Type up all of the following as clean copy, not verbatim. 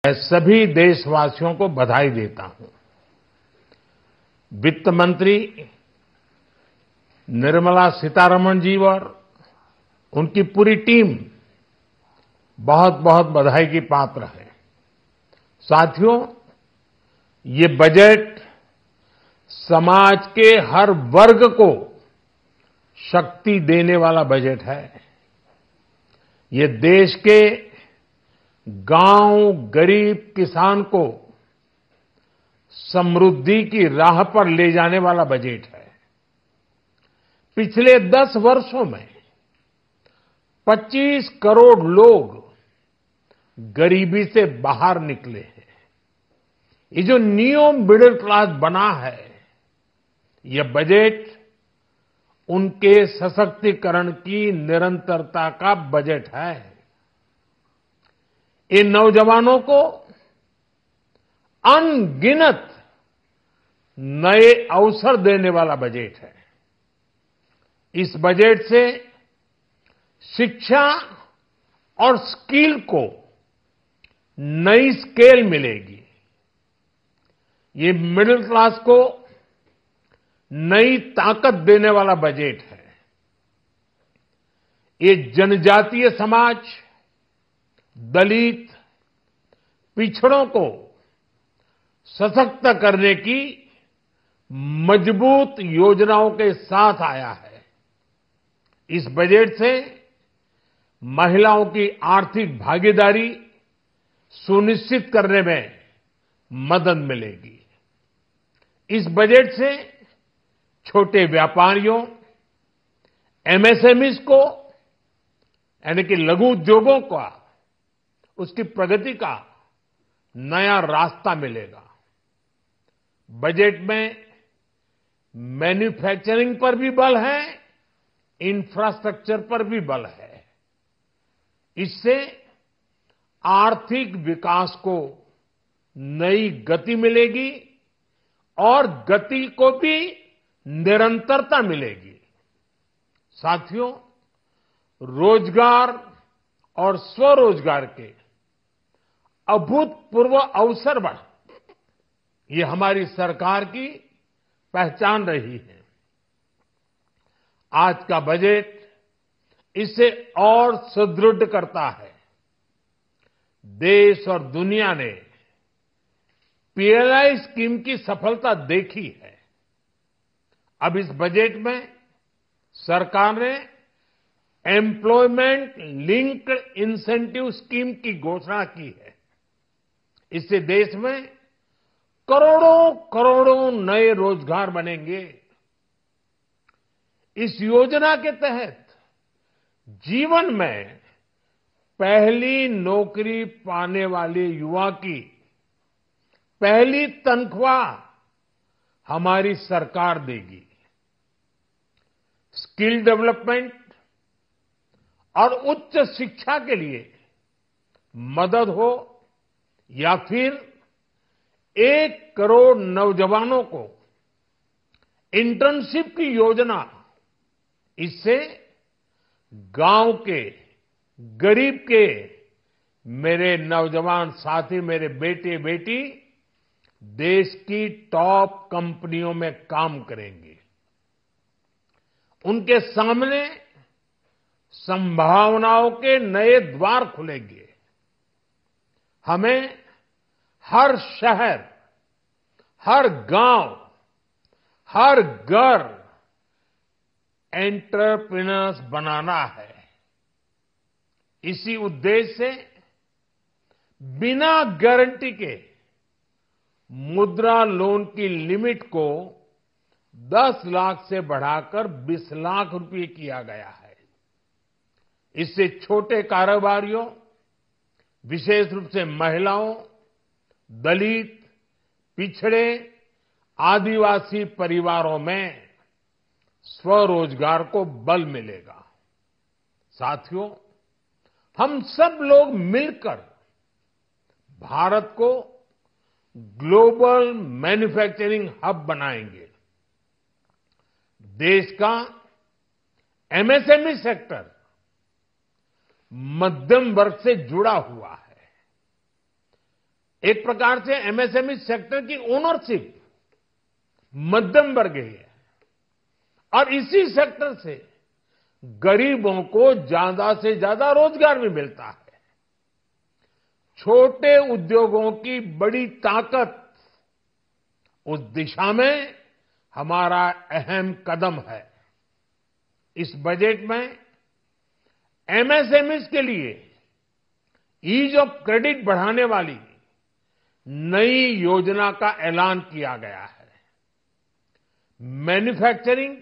मैं सभी देशवासियों को बधाई देता हूं। वित्त मंत्री निर्मला सीतारमण जी और उनकी पूरी टीम बहुत बहुत बधाई की पात्र है। साथियों, ये बजट समाज के हर वर्ग को शक्ति देने वाला बजट है। ये देश के गांव, गरीब किसान को समृद्धि की राह पर ले जाने वाला बजट है। पिछले 10 वर्षों में 25 करोड़ लोग गरीबी से बाहर निकले हैं। ये जो न्यू मिडिल क्लास बना है, यह बजट उनके सशक्तिकरण की निरंतरता का बजट है। इन नौजवानों को अनगिनत नए अवसर देने वाला बजट है। इस बजट से शिक्षा और स्किल को नई स्केल मिलेगी। ये मिडिल क्लास को नई ताकत देने वाला बजट है। ये जनजातीय समाज, दलित, पिछड़ों को सशक्त करने की मजबूत योजनाओं के साथ आया है। इस बजट से महिलाओं की आर्थिक भागीदारी सुनिश्चित करने में मदद मिलेगी। इस बजट से छोटे व्यापारियों, एमएसएमईज को, यानी कि लघु उद्योगों का, उसकी प्रगति का नया रास्ता मिलेगा। बजट में मैन्युफैक्चरिंग पर भी बल है, इंफ्रास्ट्रक्चर पर भी बल है। इससे आर्थिक विकास को नई गति मिलेगी और गति को भी निरंतरता मिलेगी। साथियों, रोजगार और स्वरोजगार के अभूतपूर्व अवसर बढ़, ये हमारी सरकार की पहचान रही है। आज का बजट इसे और सुदृढ़ करता है। देश और दुनिया ने पीएलआई स्कीम की सफलता देखी है। अब इस बजट में सरकार ने एम्प्लॉयमेंट लिंक्ड इंसेंटिव स्कीम की घोषणा की है। इससे देश में करोड़ों करोड़ों नए रोजगार बनेंगे। इस योजना के तहत जीवन में पहली नौकरी पाने वाले युवा की पहली तनख्वाह हमारी सरकार देगी। स्किल डेवलपमेंट और उच्च शिक्षा के लिए मदद हो या फिर 1 करोड़ नौजवानों को इंटर्नशिप की योजना, इससे गांव के, गरीब के मेरे नौजवान साथी, मेरे बेटे बेटी देश की टॉप कंपनियों में काम करेंगे। उनके सामने संभावनाओं के नए द्वार खुलेंगे। हमें हर शहर, हर गांव, हर घर एंटरप्रेन्योर्स बनाना है। इसी उद्देश्य से बिना गारंटी के मुद्रा लोन की लिमिट को 10 लाख से बढ़ाकर 20 लाख रुपए किया गया है। इससे छोटे कारोबारियों, विशेष रूप से महिलाओं, दलित, पिछड़े, आदिवासी परिवारों में स्वरोजगार को बल मिलेगा। साथियों, हम सब लोग मिलकर भारत को ग्लोबल मैन्युफैक्चरिंग हब बनाएंगे। देश का एमएसएमई सेक्टर मध्यम वर्ग से जुड़ा हुआ है। एक प्रकार से एमएसएमई सेक्टर की ओनरशिप मध्यम वर्ग है और इसी सेक्टर से गरीबों को ज्यादा से ज्यादा रोजगार भी मिलता है। छोटे उद्योगों की बड़ी ताकत, उस दिशा में हमारा अहम कदम है। इस बजट में एमएसएमईज के लिए ईज ऑफ क्रेडिट बढ़ाने वाली नई योजना का ऐलान किया गया है। मैन्युफैक्चरिंग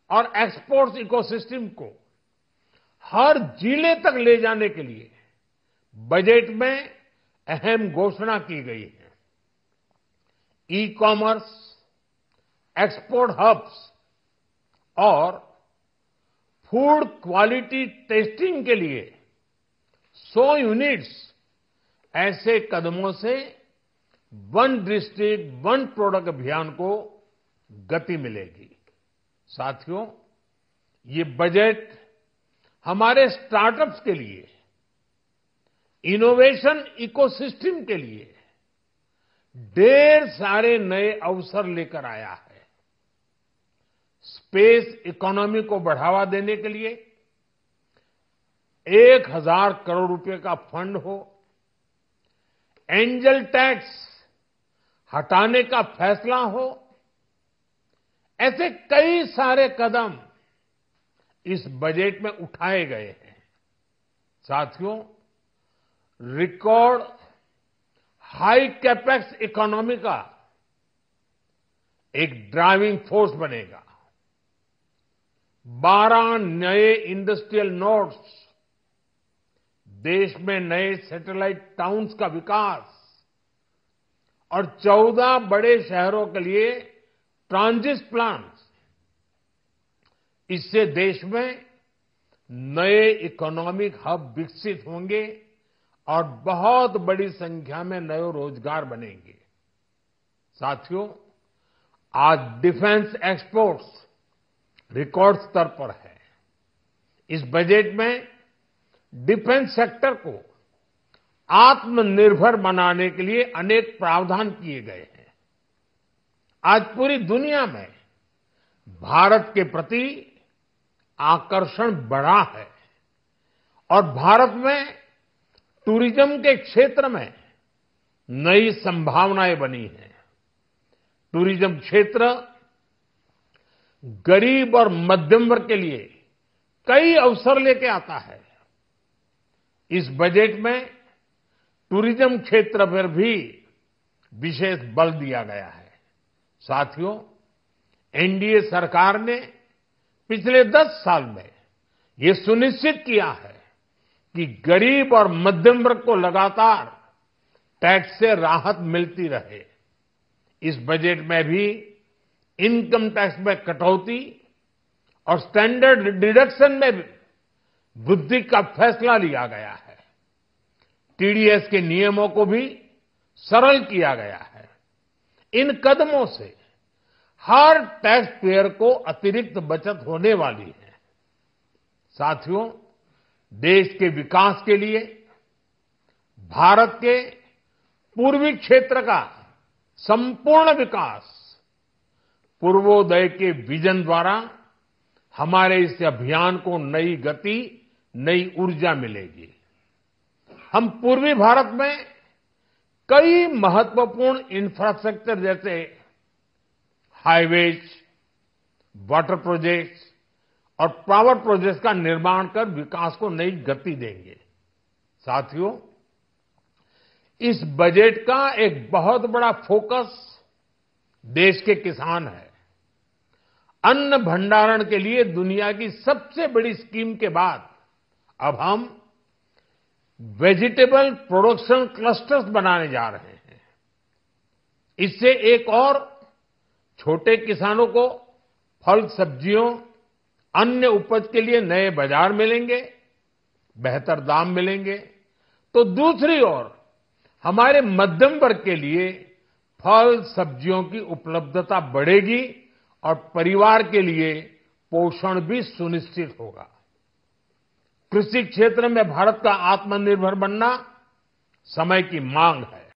और एक्सपोर्ट्स इकोसिस्टम को हर जिले तक ले जाने के लिए बजट में अहम घोषणा की गई है। ई कॉमर्स, एक्सपोर्ट हब्स और फूड क्वालिटी टेस्टिंग के लिए 100 यूनिट्स, ऐसे कदमों से वन डिस्ट्रिक्ट वन प्रोडक्ट अभियान को गति मिलेगी। साथियों, ये बजट हमारे स्टार्टअप्स के लिए, इनोवेशन इकोसिस्टम के लिए ढेर सारे नए अवसर लेकर आया है। स्पेस इकोनॉमी को बढ़ावा देने के लिए 1000 करोड़ रुपए का फंड हो, एंजल टैक्स हटाने का फैसला हो, ऐसे कई सारे कदम इस बजट में उठाए गए हैं। साथियों, रिकॉर्ड हाई कैपेक्स इकोनॉमी का एक ड्राइविंग फोर्स बनेगा। 12 नए इंडस्ट्रियल नोड्स, देश में नए सैटेलाइट टाउन्स का विकास और 14 बड़े शहरों के लिए ट्रांजिट प्लान्स, इससे देश में नए इकोनॉमिक हब विकसित होंगे और बहुत बड़ी संख्या में नए रोजगार बनेंगे। साथियों, आज डिफेंस एक्सपोर्ट्स रिकॉर्ड स्तर पर है। इस बजट में डिफेंस सेक्टर को आत्मनिर्भर बनाने के लिए अनेक प्रावधान किए गए हैं। आज पूरी दुनिया में भारत के प्रति आकर्षण बढ़ा है और भारत में टूरिज्म के क्षेत्र में नई संभावनाएं बनी हैं। टूरिज्म क्षेत्र गरीब और मध्यम वर्ग के लिए कई अवसर लेके आता है। इस बजट में टूरिज्म क्षेत्र पर भी विशेष बल दिया गया है। साथियों, एनडीए सरकार ने पिछले 10 साल में ये सुनिश्चित किया है कि गरीब और मध्यम वर्ग को लगातार टैक्स से राहत मिलती रहे। इस बजट में भी इनकम टैक्स में कटौती और स्टैंडर्ड डिडक्शन में वृद्धि का फैसला लिया गया है। टीडीएस के नियमों को भी सरल किया गया है। इन कदमों से हर टैक्स पेयर को अतिरिक्त बचत होने वाली है। साथियों, देश के विकास के लिए भारत के पूर्वी क्षेत्र का संपूर्ण विकास पूर्वोदय के विजन द्वारा हमारे इस अभियान को नई गति, नई ऊर्जा मिलेगी। हम पूर्वी भारत में कई महत्वपूर्ण इंफ्रास्ट्रक्चर जैसे हाईवेज, वाटर प्रोजेक्ट्स और पावर प्रोजेक्ट्स का निर्माण कर विकास को नई गति देंगे। साथियों, इस बजट का एक बहुत बड़ा फोकस देश के किसान है। अन्न भंडारण के लिए दुनिया की सबसे बड़ी स्कीम के बाद अब हम वेजिटेबल प्रोडक्शन क्लस्टर्स बनाने जा रहे हैं। इससे एक और छोटे किसानों को फल, सब्जियों, अन्य उपज के लिए नए बाजार मिलेंगे, बेहतर दाम मिलेंगे, तो दूसरी ओर हमारे मध्यम वर्ग के लिए फल, सब्जियों की उपलब्धता बढ़ेगी और परिवार के लिए पोषण भी सुनिश्चित होगा। कृषि क्षेत्र में भारत का आत्मनिर्भर बनना समय की मांग है।